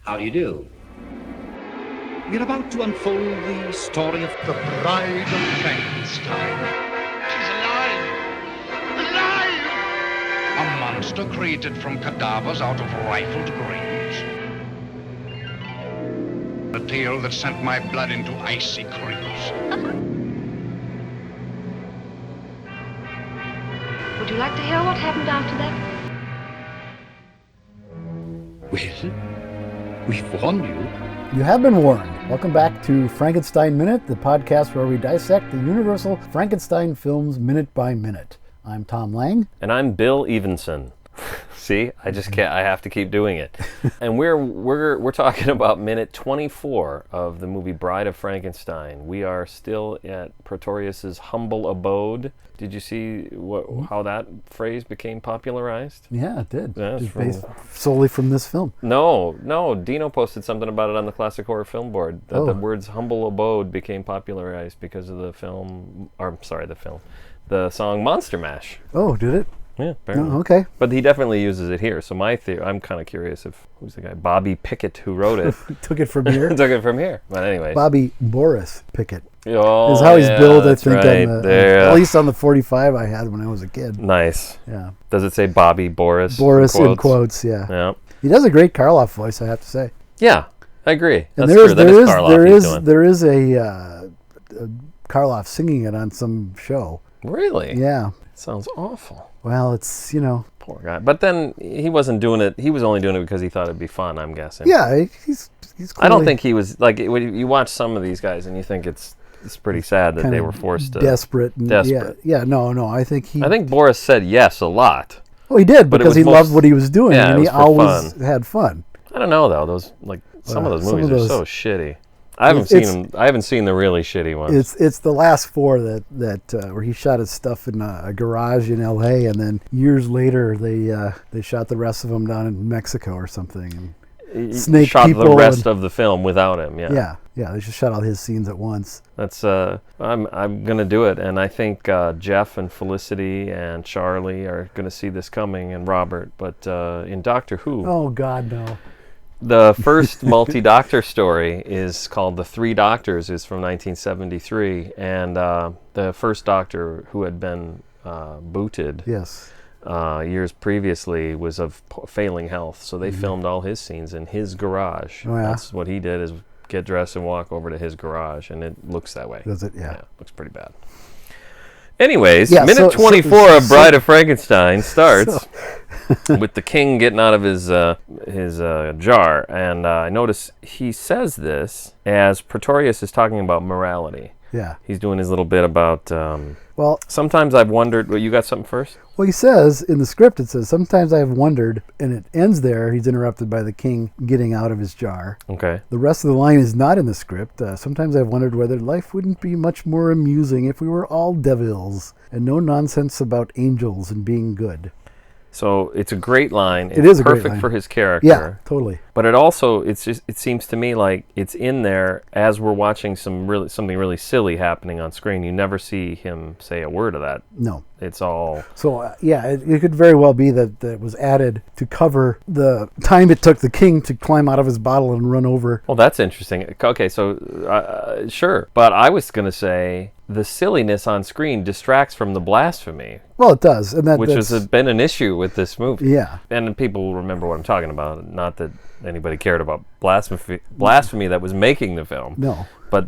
How do you do? We're about to unfold the story of The Bride of Frankenstein. She's alive! Alive! A monster created from cadavers out of rifled graves. A tale that sent my blood into icy creeps. Would you like to hear what happened after that? Well, we've warned you. You have been warned. Welcome back to Frankenstein Minute, the podcast where we dissect the Universal Frankenstein films minute by minute. I'm Thom Lang. And I'm Bill Evenson. See, I just can't. I have to keep doing it. And we're talking about minute 24 of the movie Bride of Frankenstein. We are still at Pretorius's humble abode. Did you see how that phrase became popularized? Yeah, it did. Yeah, just based solely from this film. No. Dino posted something about it on the Classic Horror Film Board. That the words humble abode became popularized because of the song Monster Mash. Oh, did it? Yeah, apparently. Oh, okay. But he definitely uses it here. So my theory, I'm kind of curious if who's the guy, Bobby Pickett, who wrote it. Took it from here. Took it from here. But anyways, Bobby Boris Pickett. Oh, is how he's billed, I think, right. at least on the 45 I had when I was a kid. Nice. Yeah. Does it say Bobby Boris? Boris in quotes, yeah. Yeah. He does a great Karloff voice, I have to say. Yeah, I agree. And That's true. That is Karloff there is a Karloff singing it on some show. Really? Yeah. Sounds awful. Well, it's, Poor guy. But then he wasn't doing it. He was only doing it because he thought it'd be fun, I'm guessing. Yeah, he's clearly, I don't think he was, like, when you watch some of these guys and you think it's pretty sad that they were forced to. Desperate. Yeah, no, I think I think Boris said yes a lot. Well, he did, because he loved what he was doing, and he always had fun. I don't know, though. Some of those movies are so shitty. I haven't seen them. I haven't seen the really shitty ones. It's the last four that where he shot his stuff in a garage in L.A. and then years later they shot the rest of them down in Mexico or something. And snake shot people the rest of the film without him. Yeah. They just shot all his scenes at once. That's I'm gonna do it, and I think Jeff and Felicity and Charlie are gonna see this coming, and Robert. But in Doctor Who, oh God, no. The first multi-doctor story is called The Three Doctors, is from 1973, and the first doctor who had been booted years previously was of failing health, so they filmed all his scenes in his garage. Oh, yeah? That's what he did, is get dressed and walk over to his garage, and it looks that way. Does it? Yeah. Looks pretty bad. Anyways, minute 24 of Bride of Frankenstein starts with the king getting out of his jar, and I notice he says this as Pretorius is talking about morality. Yeah. He's doing his little bit about, well, sometimes I've wondered, you got something first? Well, he says, in the script it says, sometimes I have wondered, and it ends there, he's interrupted by the king getting out of his jar. Okay. The rest of the line is not in the script. Sometimes I've wondered whether life wouldn't be much more amusing if we were all devils, and no nonsense about angels and being good. So it's a great line. It is a great perfect line for his character. Yeah, totally. But it also, it seems to me like it's in there as we're watching something really silly happening on screen. You never see him say a word of that. No. It's all... So, it could very well be that it was added to cover the time it took the king to climb out of his bottle and run over. Well, that's interesting. Okay, so, sure. But I was going to say the silliness on screen distracts from the blasphemy. Well, it does. And which has been an issue with this movie. Yeah. And people will remember what I'm talking about. Not that anybody cared about blasphemy that was making the film. No. But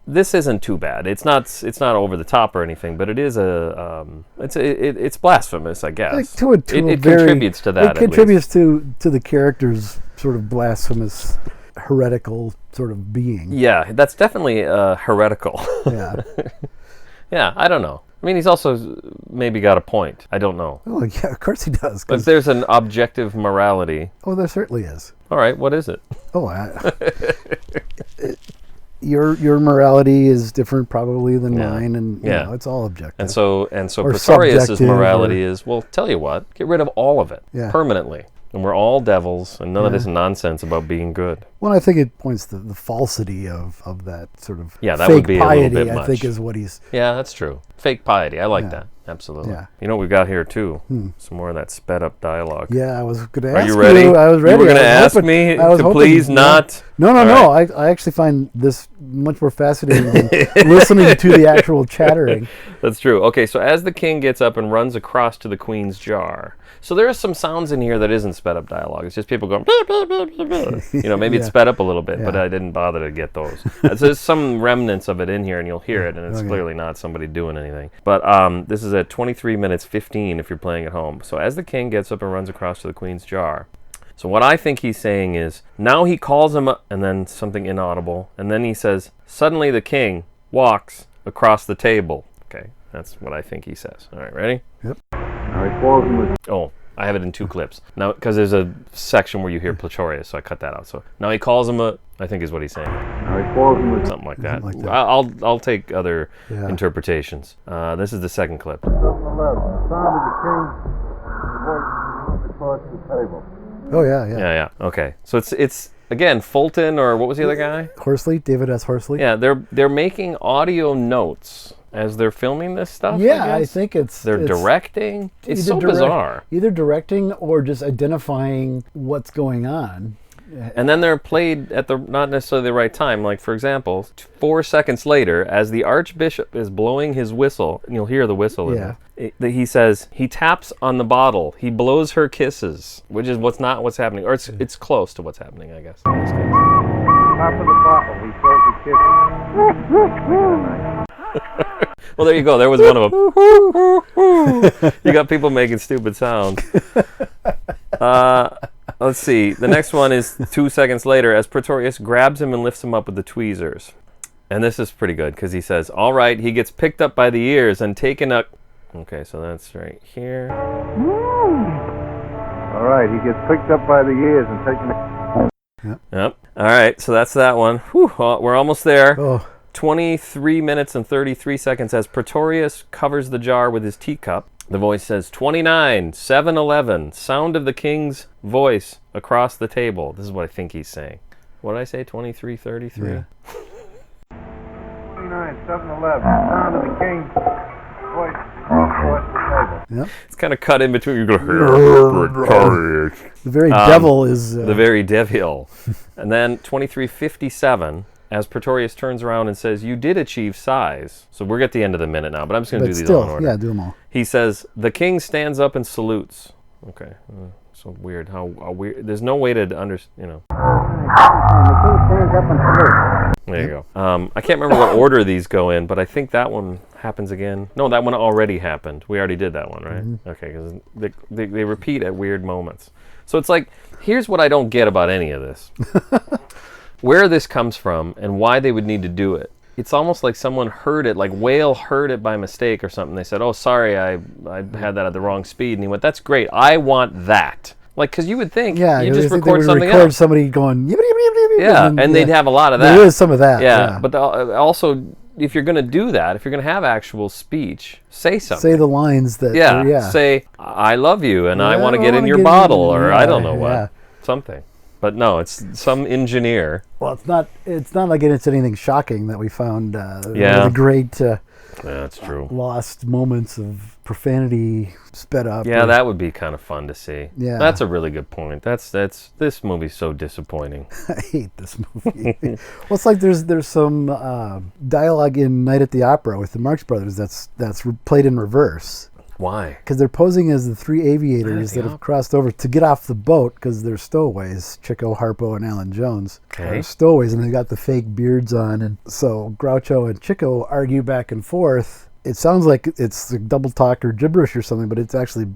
this isn't too bad. It's not over the top or anything, but it is it's blasphemous, I guess. It contributes to that. It contributes to the character's sort of blasphemous, heretical sort of being. Yeah, that's definitely heretical. Yeah. Yeah, I don't know. I mean, he's also maybe got a point. I don't know. Oh, yeah, of course he does. But there's an objective morality. Oh, there certainly is. All right, what is it? Oh, your morality is different probably than mine, and you know, it's all objective. And so Pretorius's morality is, well, tell you what, get rid of all of it permanently. And we're all devils, and none of this nonsense about being good. Well, I think it points to the falsity of that sort of That fake would be piety, a little bit I much. think is what he's... Yeah, that's true. Fake piety. I like that. Absolutely. Yeah. You know what we've got here, too? Some more of that sped-up dialogue. Yeah, I was going to Are ask you ready? I was ready. You were going to I was ask hoping- me I was to hoping- please not? No. All right. I actually find this much more fascinating than listening to the actual chattering. That's true. Okay, so as the king gets up and runs across to the queen's jar. So there are some sounds in here that isn't sped up dialogue. It's just people going, blah, blah, blah, blah, blah. You know, maybe it's sped up a little bit, but I didn't bother to get those. So there's some remnants of it in here, and you'll hear it, and it's clearly not somebody doing anything. But this is at 23 minutes 15 if you're playing at home. So as the king gets up and runs across to the queen's jar. So what I think he's saying is, now he calls him up, and then something inaudible, and then he says, suddenly the king walks across the table. Okay, that's what I think he says. All right, ready? Yep. Oh, I have it in two clips. Now, because there's a section where you hear Pretorius, so I cut that out. So now he calls him I think is what he's saying. Something like that. Something like that. I'll take other interpretations. This is the second clip. Oh, yeah. Yeah. Okay. So it's again Fulton, or what was the other guy? Horsley, David S. Horsley. Yeah, they're making audio notes as they're filming this stuff. Yeah, I I think they're directing. It's so bizarre. Either directing or just identifying what's going on. And then they're played at the not necessarily the right time. Like, for example, 4 seconds later, as the archbishop is blowing his whistle, and you'll hear the whistle. He says he taps on the bottle. He blows her kisses, which is what's happening, or it's close to what's happening, I guess. In this case. Top of the bottle, he blows the kisses. Well, there you go. There was one of them. You got people making stupid sounds. Let's see. The next one is 2 seconds later as Pretorius grabs him and lifts him up with the tweezers. And this is pretty good because he says, all right, he gets picked up by the ears and taken up. Okay, so that's right here. All right, he gets picked up by the ears and taken. Yep. All right, so that's that one. Whew, we're almost there. Oh. 23 minutes and 33 seconds as Pretorius covers the jar with his teacup. The voice says, 29, 7-11, sound of the king's voice across the table. This is what I think he's saying. What did I say, 23, 33? Yeah. 29, 7-11, sound of the king's voice across the table. Yep. It's kind of cut in between. You go, The very devil is... the very devil. And then 23:57, as Pretorius turns around and says, you did achieve size. So we're at the end of the minute now, but I'm just going to do these all in order. Yeah, do them all. He says, the king stands up and salutes. Okay. So weird. How weird. There's no way to understand, There you go. I can't remember what order these go in, but I think that one happens again. No, that one already happened. We already did that one, right? Mm-hmm. Okay, because they repeat at weird moments. So it's like, here's what I don't get about any of this. Where this comes from and why they would need to do it. It's almost like someone heard it, like Whale heard it by mistake or something. They said, oh, sorry, I had that at the wrong speed. And he went, that's great. I want that. Like, because you would think you just record something else. Somebody going, and they'd have a lot of that. There is some of that. Yeah. But also, if you're going to do that, if you're going to have actual speech, say something. Say the lines that... Say, I love you, and I want to get in your bottle, or I don't know what. Something. But no, it's some engineer. Well, it's not like it's anything shocking that we found the great that's true. lost moments of profanity sped up. Yeah, that would be kind of fun to see. Yeah. That's a really good point. This movie's so disappointing. I hate this movie. Well, it's like there's some dialogue in Night at the Opera with the Marx Brothers that's played in reverse. Why? Because they're posing as the three aviators that have crossed over to get off the boat because they're stowaways. Chico, Harpo, and Alan Jones are stowaways, and they got the fake beards on. And so Groucho and Chico argue back and forth. It sounds like it's double talk or gibberish or something, but it's actually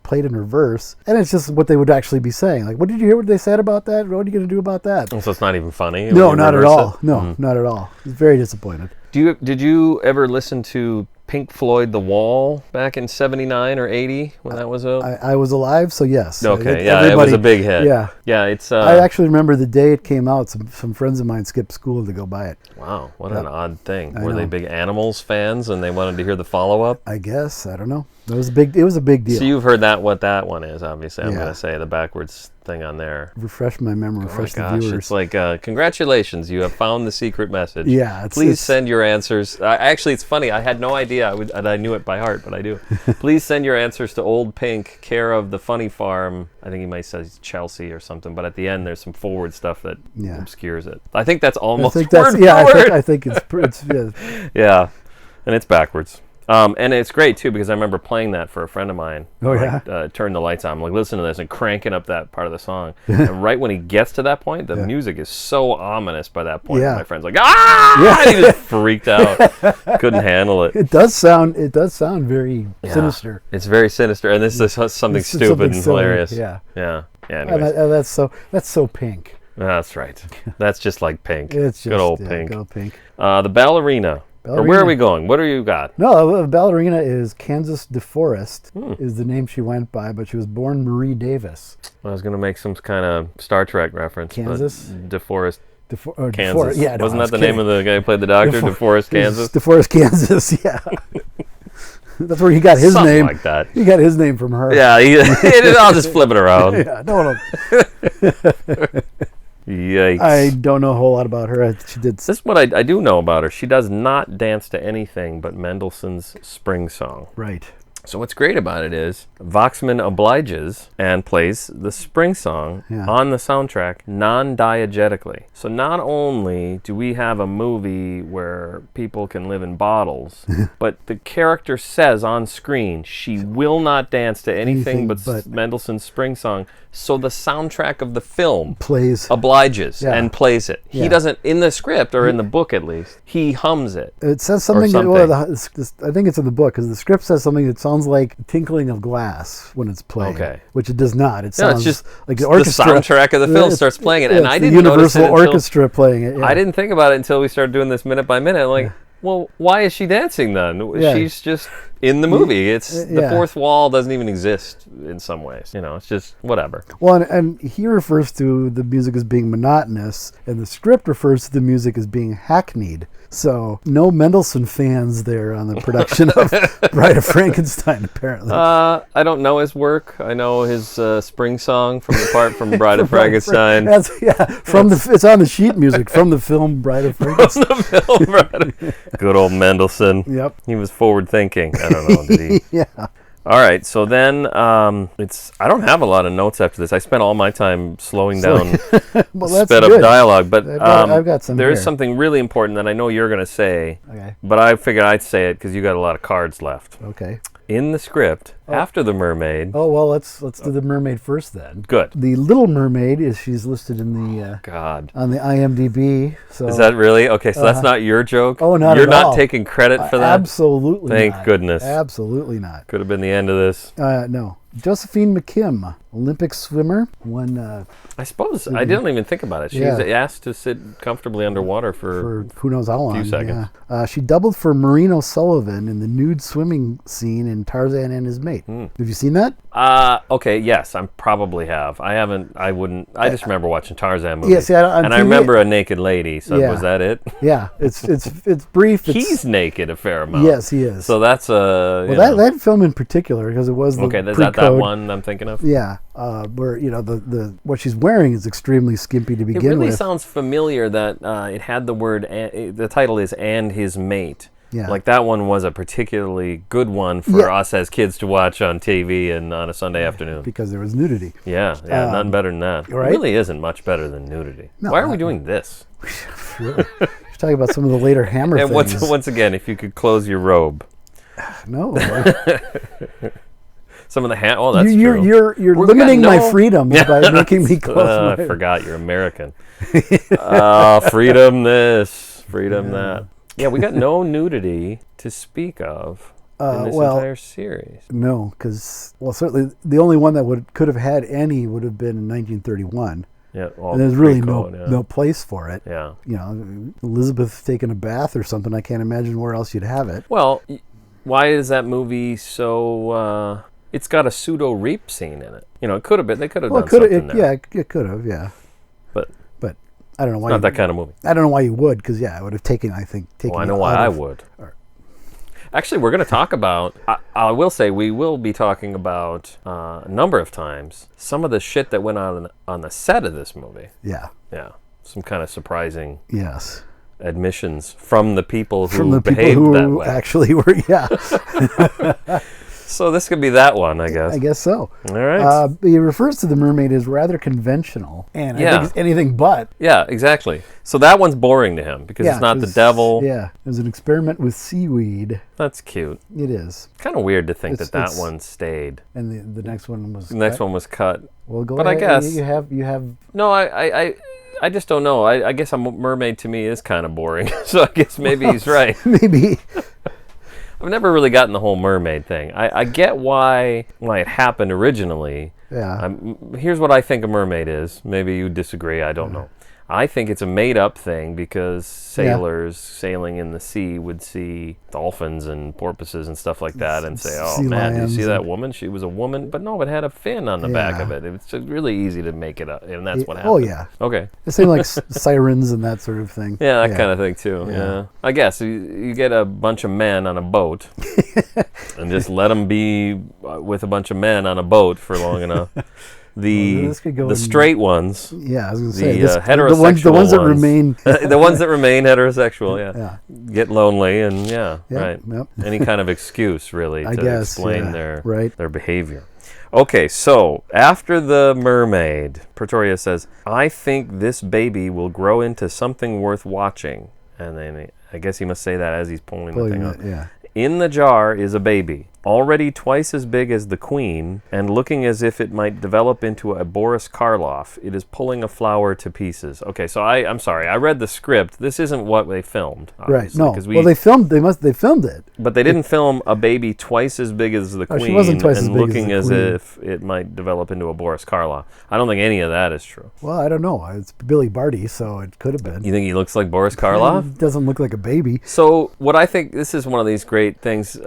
played in reverse. And it's just what they would actually be saying. Like, what did you hear what they said about that? What are you going to do about that? So it's not even funny? No, not at all. No, not at all. I was very disappointed. Did you ever listen to Pink Floyd The Wall back in 79 or 80 when that was out? I was alive, so yes. Okay, it was a big hit. Yeah. Yeah, it's... I actually remember the day it came out, some friends of mine skipped school to go buy it. Wow, what an odd thing. I Were they know. big Animals fans and they wanted to hear the follow-up? I guess, I don't know. It was a big deal. So you've heard what that one is, obviously. I'm Yeah. going to say the backwards thing on there. Refresh my memory, refresh the viewers. It's like, congratulations, you have found the secret message. Yeah. Please send your answers. Actually, it's funny. I had no idea. I knew it by heart, but I do. Please send your answers to Old Pink, care of the Funny Farm. I think he might say Chelsea or something, but at the end there's some forward stuff that obscures it. I think that's almost word for word. I think it's yeah, and it's backwards. And it's great, too, because I remember playing that for a friend of mine. Oh, yeah? Turned the lights on. I'm like, listen to this, and cranking up that part of the song. And right when he gets to that point, the music is so ominous by that point. Yeah. My friend's like, ah! Yeah. And he just freaked out. Couldn't handle it. It does sound very sinister. It's very sinister. And this is something stupid and hilarious. Yeah. Yeah. Anyways. And that's so Pink. That's right. That's just like Pink. It's just good old Pink. Good old Pink. The Ballerina. Or where are we going? What do you got? No, Ballerina is Kansas DeForest is the name she went by, but she was born Marie Davis. I was going to make some kind of Star Trek reference. Kansas? DeForest, Kansas. DeForest. Yeah, Wasn't that the name of the guy who played the doctor? DeForest, Kansas? DeForest, Kansas, yeah. That's where he got his Something name. Like that. He got his name from her. Yeah, I'll just flip it around. Yeah, no. Yikes. I don't know a whole lot about her. She did. This is what I do know about her. She does not dance to anything but Mendelssohn's Spring Song. Right. So what's great about it is Waxman obliges and plays the Spring Song on the soundtrack non-diegetically. So not only do we have a movie where people can live in bottles, but the character says on screen she will not dance to anything but Mendelssohn's Spring Song. So the soundtrack of the film obliges and plays it. He doesn't, in the script, or in the book at least, he hums it. It says something, I think it's in the book, because the script says something that sounds like tinkling of glass when it's playing, which it does not. It sounds it's just like the orchestra. The soundtrack of the film starts playing it, and I didn't notice it. The Universal Orchestra playing it. Yeah. I didn't think about it until we started doing this minute by minute. I'm like, well, why is she dancing then? She's just in the movie. It's the fourth wall doesn't even exist in some ways. It's just whatever. Well, and he refers to the music as being monotonous, and the script refers to the music as being hackneyed. So no Mendelssohn fans there on the production of Bride of Frankenstein, apparently. I don't know his work. I know his Spring Song from the part from Bride of Frankenstein. It's on the sheet music from the film Bride of Frankenstein. Good old Mendelssohn. Yep. He was forward thinking. I don't know, did he? Yeah. All right, so then I don't have a lot of notes after this. I spent all my time slowing down sped up dialogue, but I've got some there is something really important that I know you're going to say, but I figured I'd say it because you got a lot of cards left. Okay. In the script, after the mermaid... Oh, well, let's do the mermaid first then. Good. The Little Mermaid, she's listed in the... on the IMDb. So, is that really? Okay, so that's not your joke? Oh, not You're at all. not taking credit for that? Absolutely Thank not. goodness. Absolutely not. Could have been the end of this. No. Josephine McKim, Olympic swimmer, won... I suppose. I didn't even think about it. She's asked to sit comfortably underwater for who knows how long. A few seconds. Yeah. She doubled for Maureen O'Sullivan in the nude swimming scene in Tarzan and His Mate. Have you seen that? Okay, yes, I probably have. I haven't, I wouldn't, I just remember watching Tarzan movies. Yeah, see, I remember a naked lady, so was that it? Yeah, it's brief. He's naked a fair amount. Yes, he is. So that's that film in particular, because it was the is that one I'm thinking of? Yeah, where the what she's wearing is extremely skimpy to begin with. It really sounds familiar that it had the word, the title is "And His Mate." Yeah. Like that one was a particularly good one for us as kids to watch on TV and on a Sunday afternoon. Because there was nudity. Yeah, none better than that. Right? It really isn't much better than nudity. No, Why are we doing this? Really? We're talking about some of the later Hammer and things. once again, if you could close your robe. No. Some of the that's true. You're limiting my freedoms by making me close my... I forgot you're American. Freedom this, freedom that. Yeah, we got no nudity to speak of in this entire series. No, because certainly the only one that could have had any would have been in 1931. Yeah, and there's really no place for it. Yeah, Elizabeth taking a bath or something. I can't imagine where else you'd have it. Well, why is that movie so? It's got a pseudo rape scene in it. It could have been. They could have done something there. Yeah, it could have. Yeah, but I don't know why. It's not that kind of movie. I don't know why you would, because it would have taken. I know why I would. Actually, we're going to talk about, I will say, we will be talking about a number of times some of the shit that went on the set of this movie. Yeah. Yeah. Some kind of surprising Yes. admissions from the people who From the behaved people that who way. actually were, yeah. So this could be that one, I guess. I guess so. All right. He refers to the mermaid as rather conventional, and I think it's anything but. Yeah, exactly. So that one's boring to him because it's not the devil. Yeah, it was an experiment with seaweed. That's cute. It is. Kind of weird to think It's- that it's- one stayed. And the next one was. The next one was cut. Well, go But ahead. I guess you have. No, I just don't know. I guess a mermaid to me is kind of boring. So I guess maybe he's right. Maybe. I've never really gotten the whole mermaid thing. I get why it happened originally. Yeah. Here's what I think a mermaid is. Maybe you disagree. I don't know. I think it's a made-up thing because sailors sailing in the sea would see dolphins and porpoises and stuff like that and say, "Oh Sea man, you see lions that woman? She was a woman, but no, it had a fin on the back Yeah. of it. It's just really easy to make it up, and that's what Oh happened." yeah. Okay. The same like sirens and that sort of thing. Yeah, that kind of thing too. Yeah. Yeah. I guess you get a bunch of men on a boat and just let them be with a bunch of men on a boat for long enough. This could go The in- straight ones. Yeah, I was gonna The say heterosexual the ones that ones. remain. The ones that remain heterosexual, Yeah. get lonely and right. Yep. Any kind of excuse really I to guess, explain yeah, right. their behavior. Okay, so after the mermaid, Pretoria says, "I think this baby will grow into something worth watching." And then I guess he must say that as he's pulling the thing up. Yeah. In the jar is a baby, already twice as big as the queen, and looking as if it might develop into a Boris Karloff. It is pulling a flower to pieces. Okay, so I'm sorry, I read the script. This isn't what they filmed. Right. obviously, No. 'cause Well, they filmed it. but they didn't film a baby twice as big as the Oh, she queen wasn't twice as and big as looking the as queen. if it might develop into a Boris Karloff. I don't think any of that is true. Well, I don't know. It's Billy Barty, so it could have been. You think he looks like Boris Karloff? He doesn't look like a baby. So what I think, this is one of these great things,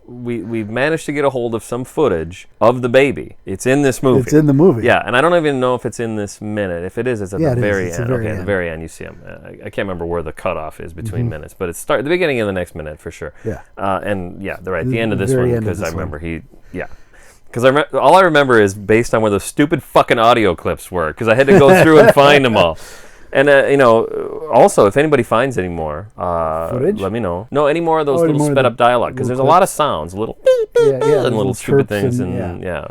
we've managed to get a hold of some footage of the baby. It's in this movie. It's in the movie. Yeah, and I don't even know if it's in this minute. If it is, it's at Yeah, the it is. very It's end. the very Okay, at the end. very end you see him. I can't remember where the cutoff is between minutes, but it's the beginning of the next minute for sure. Yeah. And yeah, they're right. The The end of this very one, end of because I this one. remember because all I remember is based on where those stupid fucking audio clips were, because I had to go through and find them all. And also, if anybody finds any more, Footage? let me know. No, any more of those Oh, any little more of sped the up dialogue, because there's little a lot of sounds, little Yeah, and little little stupid chirps things, and- and yeah.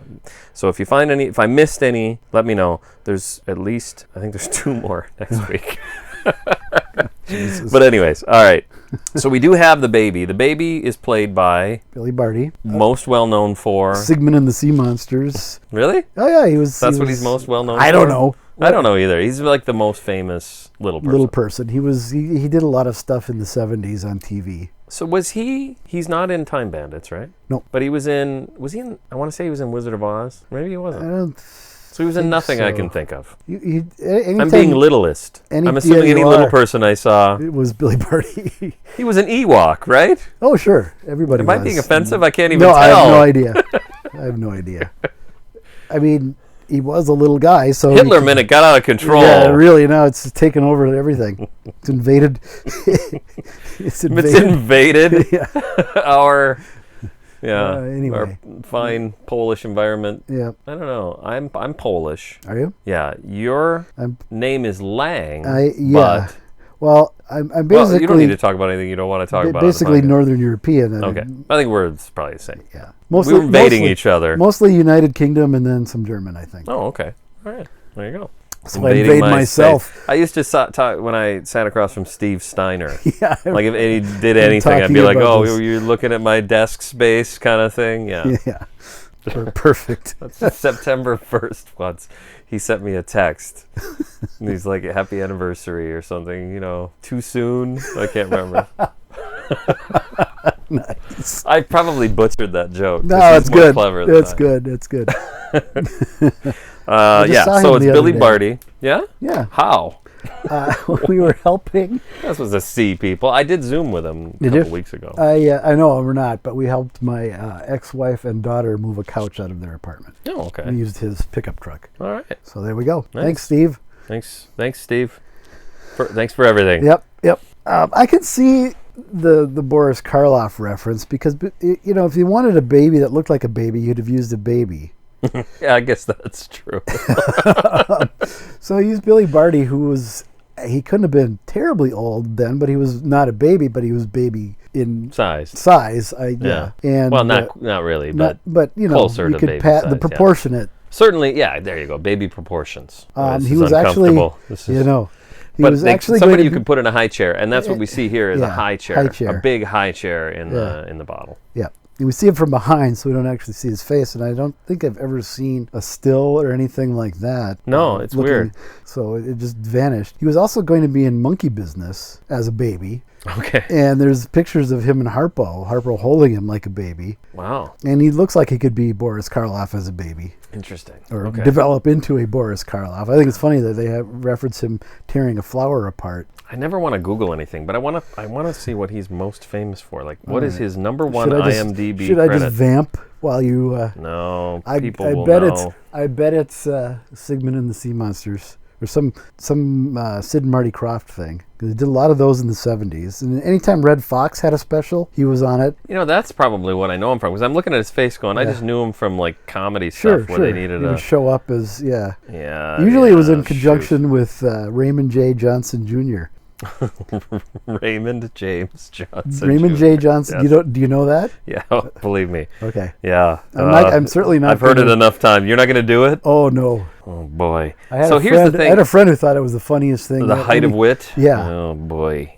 So if you find any, if I missed any, let me know. There's at least, I think there's 2 more next week. But anyways, all right. So we do have the baby. The baby is played by Billy Barty. most well known for. Sigmund and the Sea Monsters. Really? Oh yeah, he was. That's he what was- he's most well known for? I don't know. I don't know either. He's like the most famous little person. Little person. He did a lot of stuff in the 70s on TV. So was he's not in Time Bandits, right? No. But was he in, I want to say he was in Wizard of Oz. Maybe he I wasn't. don't. So he was in think nothing I so. can think of. Anytime I'm being littlest. I'm assuming any you little are. person I saw. It was Billy Barty. He was an Ewok, right? Oh sure, everybody. Am I was. being offensive? I can't even No, tell. I have no idea. I have no idea. I mean, he was a little guy, so Hitler minute got out of control. Yeah, really. Now it's taken over everything. It's invaded. It's invaded. It's invaded Yeah. our Anyway. our fine Polish environment. Yeah. I don't know. I'm Polish. Are you? Yeah, your I'm- name is Lang. Yeah. But Well, I'm well, basically you don't need to talk about anything you don't want to talk about. on the basically podcast. Northern European. And Okay, I think we're probably the same. Yeah. We were invading each other. Mostly United Kingdom and then some German, I think. Oh, okay. All right. There you go. So I invade my myself. space. I used to talk when I sat across from Steve Steiner. Yeah. Like if he did anything, I'd be talking like, about "Oh, this. you're looking at my desk space, kind of thing." Yeah. Yeah. Perfect. September 1st once, he sent me a text. And he's like, "Happy anniversary" or something. Too soon. I can't remember. Nice. I probably butchered that joke. 'cause No, he's it's more good. Clever than It's I am. good. It's good. Yeah. saw So him it's the other Billy day. Barty. Yeah. Yeah. How? We were helping. This was a C, people. I did Zoom with him a Did you? couple weeks ago. I know we're not, but we helped my ex-wife and daughter move a couch out of their apartment. Oh, We okay. used his pickup truck. All right. So there we go. Nice. Thanks, Steve. Thanks, Steve. Thanks for everything. Yep. I can see the Boris Karloff reference because, you know, if you wanted a baby that looked like a baby, you'd have used a baby. Yeah, I guess that's true. So he used Billy Barty, who was, he couldn't have been terribly old then, but he was not a baby, but he was baby in Size. Yeah. And well, not really, but you know, closer you to could baby size, the proportionate. Certainly, yeah. There you go, baby proportions. This He is was actually, uncomfortable. you know, he but was actually somebody going you to could put in a high chair, and that's what we see here is a high chair, a big high chair in the bottle. Yeah. We see him from behind, so we don't actually see his face, and I don't think I've ever seen a still or anything like that. No, it's weird. So it just vanished. He was also going to be in Monkey Business as a baby. Okay. And there's pictures of him and Harpo holding him like a baby. Wow. And he looks like he could be Boris Karloff as a baby. Interesting. Or develop into a Boris Karloff. I think it's funny that they have reference him tearing a flower apart. I never want to Google anything, but I want to see what he's most famous for. Like, what is his number one IMDb Should credit? I just vamp while you... No, I will bet know. I bet it's Sigmund and the Sea Monsters. Or some Sid and Marty Krofft thing. Because he did a lot of those in the 70s. And anytime Red Fox had a special, he was on it. You know, that's probably what I know him from. Because I'm looking at his face going, I just knew him from, like, comedy stuff where they needed he would show up as, Yeah. Usually it was in conjunction with Raymond J. Johnson Jr. Raymond James Johnson. Raymond J. Johnson. Yes. Do you know that? Yeah, believe me. Okay. Yeah. I'm certainly not. I've heard it enough time. You're not going to do it? Oh, no. Oh, boy. Here's the thing. I had a friend who thought it was the funniest thing. The height of wit? Yeah. Oh, boy.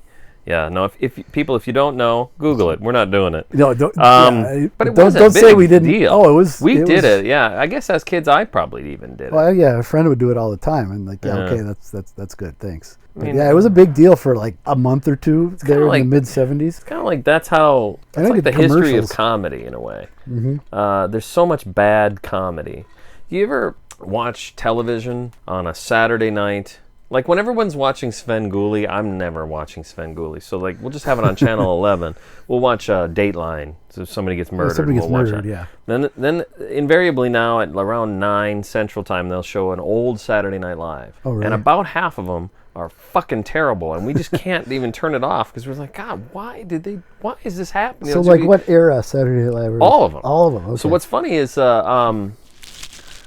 Yeah, no, if you don't know, Google it. We're not doing it. No, don't. But it was don't a big say we didn't. deal. Oh, it was. We did it. Yeah, I guess as kids, I probably even did it. Well, yeah, a friend would do it all the time, and like, okay, that's good, thanks. But it was a big deal for like a month or two there in the mid '70s. It's kind of like that's like the history of comedy in a way. Mm-hmm. There's so much bad comedy. Do you ever watch television on a Saturday night? Like, when everyone's watching Svengoolie, I'm never watching Svengoolie. So, like, we'll just have it on Channel 11. We'll watch Dateline. So if somebody gets murdered, we'll watch that. Yeah. Then invariably now at around 9 Central Time, they'll show an old Saturday Night Live. Oh, really? And about half of them are fucking terrible. And we just can't even turn it off because we're like, God, why is this happening? So, like, what era Saturday Night Live? All of them. All of them, okay. So what's funny is...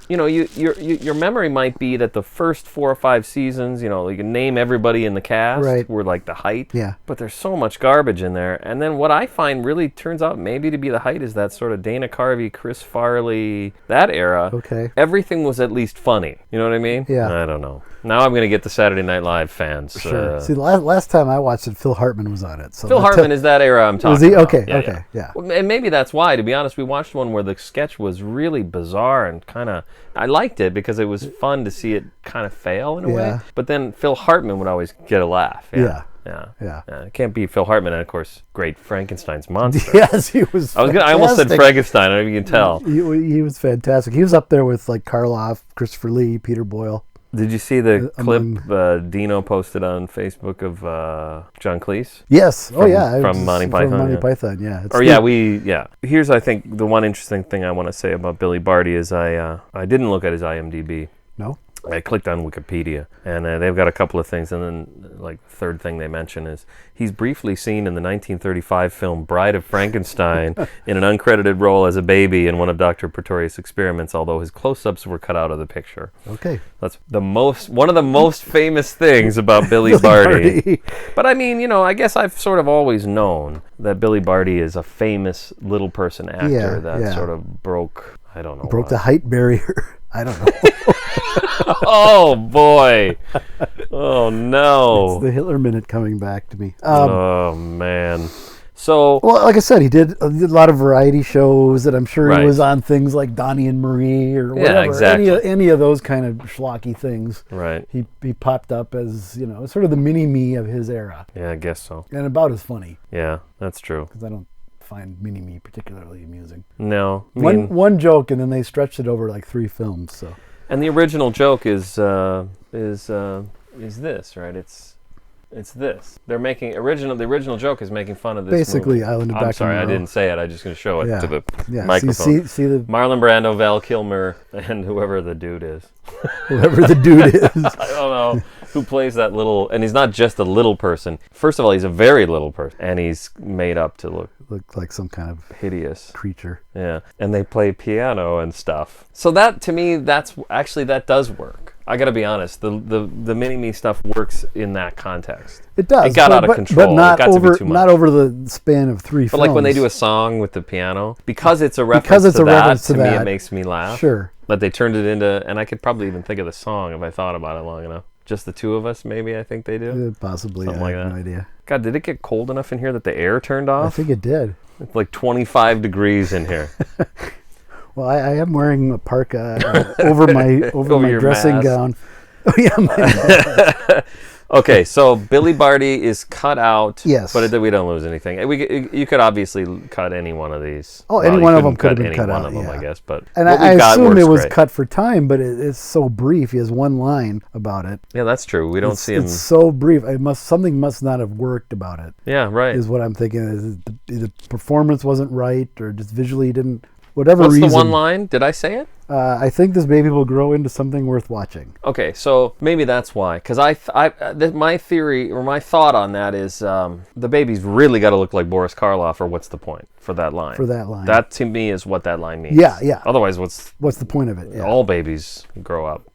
you know, your memory might be that the first 4 or 5 seasons, you know, you can name everybody in the cast were like the height. Yeah. But there's so much garbage in there. And then what I find really turns out maybe to be the height is that sort of Dana Carvey, Chris Farley, that era. Okay. Everything was at least funny. You know what I mean? Yeah. I don't know. Now I'm going to get the Saturday Night Live fans. Sure. See, last time I watched it, Phil Hartman was on it. So Phil Hartman is that era I'm talking was he? about. Okay. Yeah. Well, and maybe that's why, to be honest, we watched one where the sketch was really bizarre and kind of... I liked it because it was fun to see it kind of fail in a way. But then Phil Hartman would always get a laugh. Yeah. It can't be Phil Hartman, and of course, great Frankenstein's monster. Yes, he was. I almost said Frankenstein. I don't know if you can tell. He was fantastic. He was up there with like Karloff, Christopher Lee, Peter Boyle. Did you see the clip Dino posted on Facebook of John Cleese? Yes. From Monty Python. From Monty Python, yeah. Here's, I think, the one interesting thing I want to say about Billy Barty is I didn't look at his IMDb. No? I clicked on Wikipedia, and they've got a couple of things, and then, like, the third thing they mention is he's briefly seen in the 1935 film Bride of Frankenstein in an uncredited role as a baby in one of Dr. Pretorius' experiments, although his close-ups were cut out of the picture. Okay. That's one of the most famous things about Billy Barty. But, I mean, you know, I guess I've sort of always known that Billy Barty is a famous little person actor that sort of broke the height barrier. I don't know. Oh, boy. Oh, no. It's the Hitler Minute coming back to me. Oh, man. So... Well, like I said, he did a lot of variety shows that I'm sure he was on things like Donnie and Marie or whatever. Yeah, exactly. Any of those kind of schlocky things. Right. He popped up as, you know, sort of the mini-me of his era. Yeah, I guess so. And about as funny. Yeah, that's true. Because I don't find mini-me particularly amusing. No. One joke, and then they stretched it over like 3 films, so... And the original joke is this, right? It's this. They're making the original joke is making fun of this. Basically, movie. Island of I'm Dr. sorry, Moreau. I didn't say it. I'm just going to show it to the Yeah. microphone. See the Marlon Brando, Val Kilmer, and whoever the dude is. Whoever the dude is. I don't know. who plays that little, and he's not just a little person. First of all, he's a very little person, and he's made up to look like some kind of hideous creature. Yeah, and they play piano and stuff. So that, to me, that does work. I gotta be honest. The mini-me stuff works in that context. It does. It got out of control. But not it got over, to be too much. not over the span of 3 films. But like when they do a song with the piano, because it's a reference to me, it makes me laugh. Sure. But they turned it into, and I could probably even think of the song if I thought about it long enough. Just the two of us, maybe, I think they do. Possibly, Something I have like that. no idea. God, did it get cold enough in here that the air turned off? I think it did. It's like 25 degrees in here. Well, I am wearing a parka over my dressing mask. gown. Oh yeah, my Okay, so Billy Barty is cut out. Yes, but we don't lose anything. You could obviously cut any one of these. Oh, any one of them could have been any cut one out. of them, yeah. I guess. But and what I we've got assume it was great. cut for time, but it's so brief. He has one line about it. Yeah, that's true. We don't see him. It's so brief. Something must not have worked about it. Yeah, right. Is what I'm thinking. Is the performance wasn't right, or just visually didn't. Whatever What's reason. the one line? Did I say it? I think this baby will grow into something worth watching. Okay, so maybe that's why. Because my theory or my thought on that is the baby's really got to look like Boris Karloff, or what's the point for that line? For that line. That to me is what that line means. Yeah. Otherwise, what's the point of it? Yeah. All babies grow up.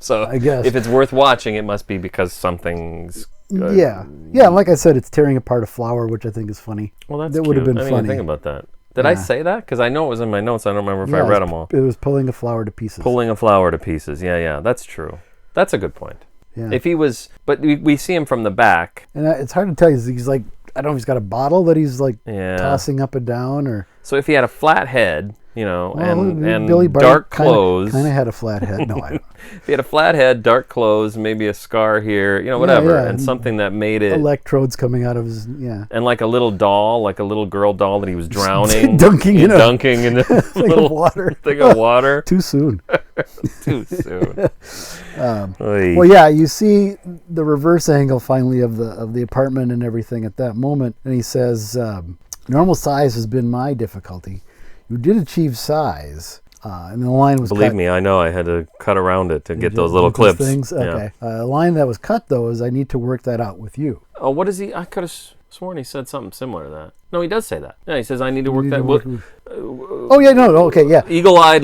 So I guess if it's worth watching, it must be because something's good. Yeah. Like I said, it's tearing apart a flower, which I think is funny. Well, that's that would have been I didn't funny. even think about that. Did I say that? Because I know it was in my notes. I don't remember if I read them all. It was pulling a flower to pieces. Pulling a flower to pieces. Yeah. That's true. That's a good point. Yeah. If he was, but we see him from the back. And it's hard to tell. He's like, I don't know if he's got a bottle that he's like tossing up and down, or. So if he had a flat head, and Billy Barty dark clothes. Kind of had a flat head. No, I don't. If he had a flat head, dark clothes, maybe a scar here, whatever, yeah. and something that made it. Electrodes coming out of his, And like a little doll, like a little girl doll that he was drowning. dunking in a little water. thing of water. Too soon. Too soon. Well, yeah, you see the reverse angle finally of the apartment and everything at that moment, and he says, "Normal size has been my difficulty. You did achieve size." And the line was Believe cut. me, I know. I had to cut around it to get those little clips. Things? Okay. A line that was cut, though, is I need to work that out with you. Oh, what is he? I could have sworn he said something similar to that. No, he does say that. Yeah, he says, I need to work that. Oh, yeah, no, okay, yeah. Eagle-eared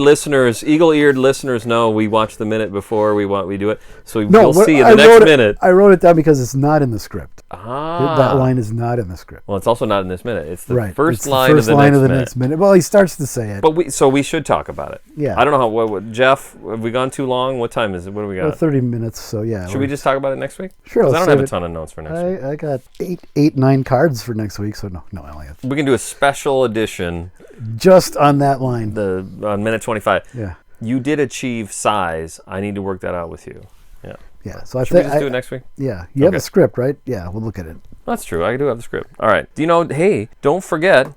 listeners know we watch the minute before we do it. So you'll see in the next minute. I wrote it down because it's not in the script. Ah. That line is not in the script. Well, it's also not in this minute. It's the first line of the next minute. Well, he starts to say it. But we should talk about it. Yeah. I don't know what Jeff, have we gone too long? What time is it? What do we got? 30 minutes, so yeah. Should we just talk about it next week? Sure. Because I don't have a ton of notes for next week. I got 9 cards for next week, so no, I only have. We can do a special edition. Just on that line. On minute 25. Yeah. You did achieve size. I need to work that out with you. Yeah. Yeah. So Should we just do it next week? Yeah. You have a script, right? Yeah, we'll look at it. That's true. I do have the script. All right. Hey, don't forget.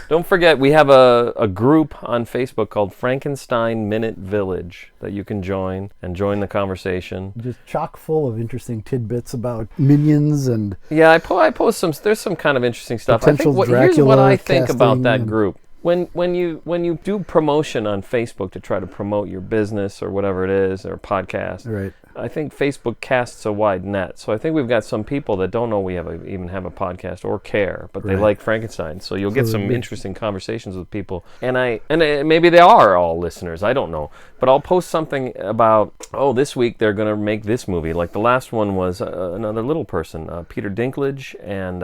Don't forget, we have a group on Facebook called Frankenstein Minute Village that you can join the conversation. Just chock full of interesting tidbits about minions and I post some. There's some kind of interesting stuff. Here's what I think about that group. When you do promotion on Facebook to try to promote your business or whatever it is, or podcast, right. I think Facebook casts a wide net. So I think we've got some people that don't know we even have a podcast or care, but they like Frankenstein. So you'll get some interesting conversations with people. And maybe they are all listeners. I don't know. But I'll post something about, this week they're going to make this movie. Like the last one was another little person. Peter Dinklage and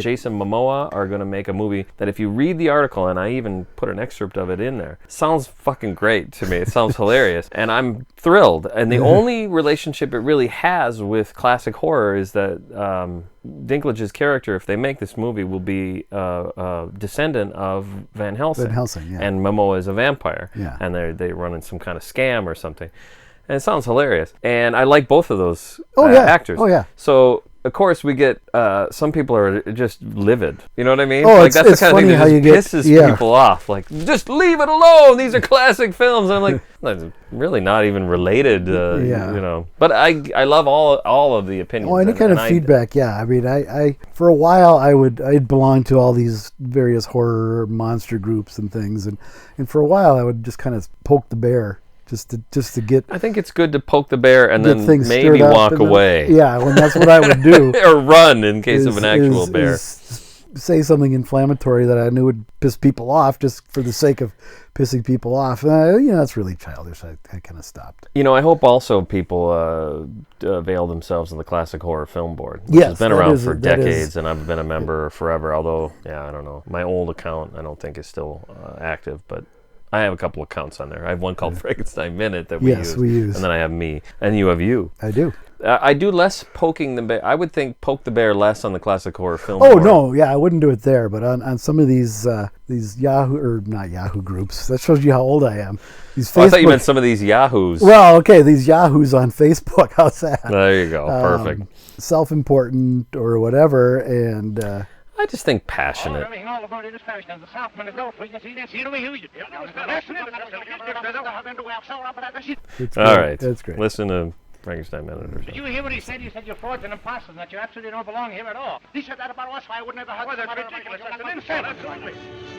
Jason Momoa are going to make a movie that if you read the article, and I even put an excerpt of it in there, sounds fucking great to me. It sounds hilarious. And I'm thrilled. And the only relationship it really has with classic horror is that Dinklage's character, if they make this movie, will be a descendant of Van Helsing. Van Helsing, yeah. And Momoa is a vampire. Yeah. And they run in some kind of scam or something. And it sounds hilarious. And I like both of those actors. Oh, yeah. So, of course, we get some people are just livid. You know what I mean? Oh, like that's the kind of thing that just pisses get people off. Like, just leave it alone. These are classic films. I'm like, that's really not even related. You know. But I love all of the opinions. Oh, any kind of feedback. I mean, I for a while I'd belong to all these various horror monster groups and things, and for a while I would just kind of poke the bear just to get. I think it's good to poke the bear and then things maybe stirred up walk and then- away. Yeah, well, that's what I would do. Or run in case of an actual bear. is say something inflammatory that I knew would piss people off just for the sake of pissing people off. That's really childish. I kind of stopped. I hope also people avail themselves of the Classic Horror Film Board, which Yes, has been that around is- for that is- decades, and I've been a member forever. Although, I don't know. My old account, I don't think is still active, but I have a couple accounts on there. I have one called Frankenstein Minute that we use. And then I have me. And you have you. I do. I do less poking the bear. I would think poke the bear less on the Classic Horror Film Oh Board. no, yeah, I wouldn't do it there, but on some of these Yahoo or not Yahoo groups, that shows you how old I am. These Facebook. I thought you meant some of these yahoos. Well, okay, these Yahoos on Facebook. How's that? There you go. Perfect. Self-important or whatever, and I just think passionate. All right. That's great. Listen to Frankenstein Minute or something. Did you hear what he said? He said you're frauds and imposters and that you absolutely don't belong here at all. He said that about us, I would never have... Well, that's ridiculous. That's an insult.